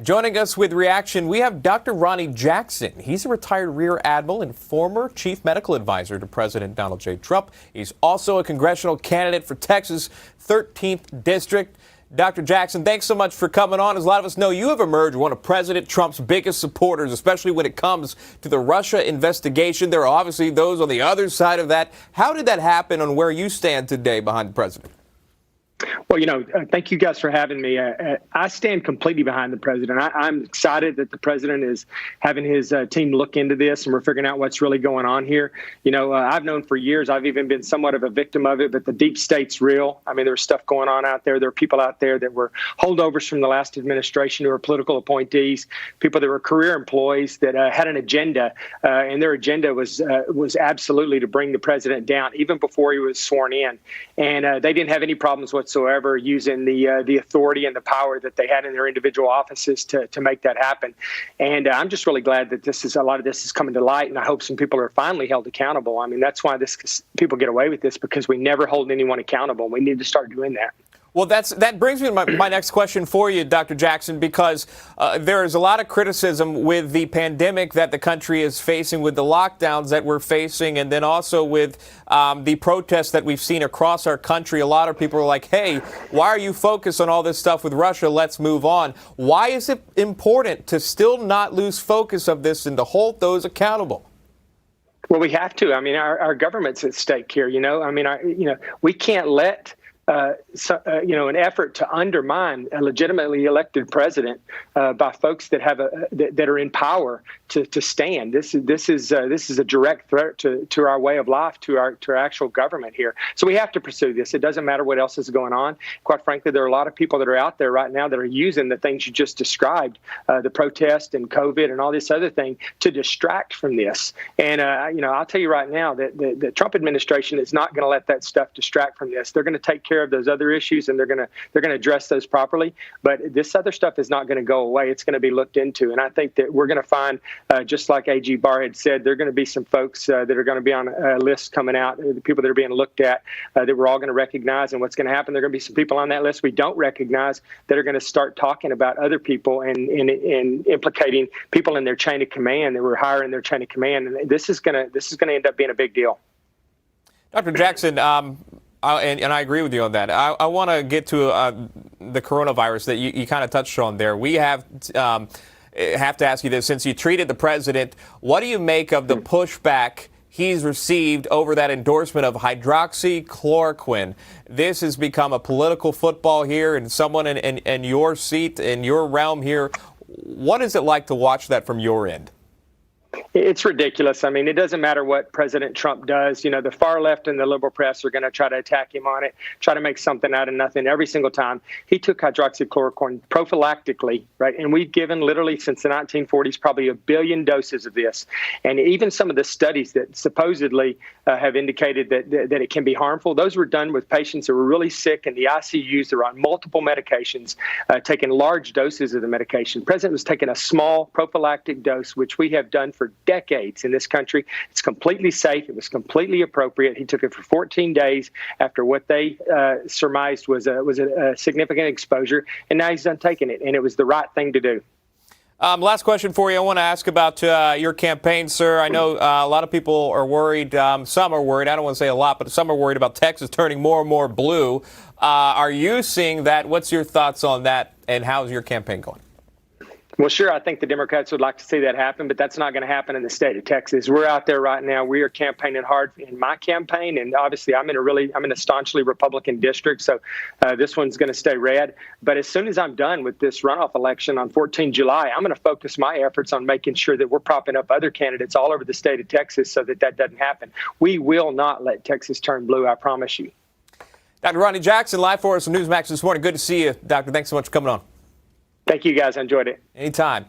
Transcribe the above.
Joining us with reaction, we have Dr. Ronny Jackson. He's a retired Rear Admiral and former chief medical advisor to President Donald J. Trump. He's also a congressional candidate for Texas' 13th district. Dr. Jackson, thanks so much for coming on. As a lot of us know, you have emerged one of President Trump's biggest supporters, especially when it comes to the Russia investigation. There are obviously those on the other side of that. How did that happen and where you stand today behind the president? Well, thank you guys for having me. I stand completely behind the president. I'm excited that the president is having his team look into this, and we're figuring out what's really going on here. I've known for years, I've even been somewhat of a victim of it, but the deep state's real. I mean, there's stuff going on out there. There are people out there that were holdovers from the last administration who are political appointees, people that were career employees that had an agenda, and their agenda was absolutely to bring the president down, even before he was sworn in. And they didn't have any problems whatsoever using the authority and the power that they had in their individual offices to make that happen. And I'm just really glad that a lot of this is coming to light, and I hope some people are finally held accountable. I mean, that's why people get away with this, because we never hold anyone accountable. We need to start doing that. Well, that brings me to my next question for you, Dr. Jackson, because there is a lot of criticism with the pandemic that the country is facing, with the lockdowns that we're facing, and then also with the protests that we've seen across our country. A lot of people are like, hey, why are you focused on all this stuff with Russia? Let's move on. Why is it important to still not lose focus of this and to hold those accountable? Well, we have to. I mean, our government's at stake here. We can't let an effort to undermine a legitimately elected president by folks that have that are in power to stand. This is a direct threat to our way of life, to our actual government here. So we have to pursue this. It doesn't matter what else is going on. Quite frankly, there are a lot of people that are out there right now that are using the things you just described, the protest and COVID and all this other thing, to distract from this. And I'll tell you right now that the Trump administration is not going to let that stuff distract from this. They're going to take care of those other issues, and they're going to address those properly. But this other stuff is not going to go away. It's going to be looked into, and I think that we're going to find, just like AG Barr had said, there are going to be some folks that are going to be on a list coming out, the people that are being looked at that we're all going to recognize. And what's going to happen? There are going to be some people on that list we don't recognize that are going to start talking about other people and implicating people in their chain of command that were higher in their chain of command. And this is going to end up being a big deal. Dr. Jackson, and I agree with you on that. I want to get to the coronavirus that you kind of touched on there. We have to ask you this. Since you treated the president, what do you make of the pushback he's received over that endorsement of hydroxychloroquine? This has become a political football here, and someone in your seat, in your realm here. What is it like to watch that from your end? It's ridiculous. I mean, it doesn't matter what President Trump does. The far left and the liberal press are going to try to attack him on it, try to make something out of nothing every single time. He took hydroxychloroquine prophylactically, right? And we've given literally since the 1940s probably 1 billion doses of this. And even some of the studies that supposedly have indicated that it can be harmful, those were done with patients that were really sick in the ICUs. They were on multiple medications, taking large doses of the medication. The president was taking a small prophylactic dose, which we have done for decades in this country. It's completely safe. It was completely appropriate. He took it for 14 days after what they surmised was a significant exposure, and now he's done taking it, and it was the right thing to do. Last question for you. I want to ask about your campaign, sir. I know a lot of people are worried. Some are worried. I don't want to say a lot, but some are worried about Texas turning more and more blue. Are you seeing that? What's your thoughts on that, and how's your campaign going? Well, sure, I think the Democrats would like to see that happen, but that's not going to happen in the state of Texas. We're out there right now. We are campaigning hard in my campaign, and obviously I'm in a staunchly Republican district, so this one's going to stay red. But as soon as I'm done with this runoff election on 14 July, I'm going to focus my efforts on making sure that we're propping up other candidates all over the state of Texas so that doesn't happen. We will not let Texas turn blue, I promise you. Dr. Ronny Jackson, live for us on NewsMax this morning. Good to see you, Doctor. Thanks so much for coming on. Thank you, guys. I enjoyed it. Anytime.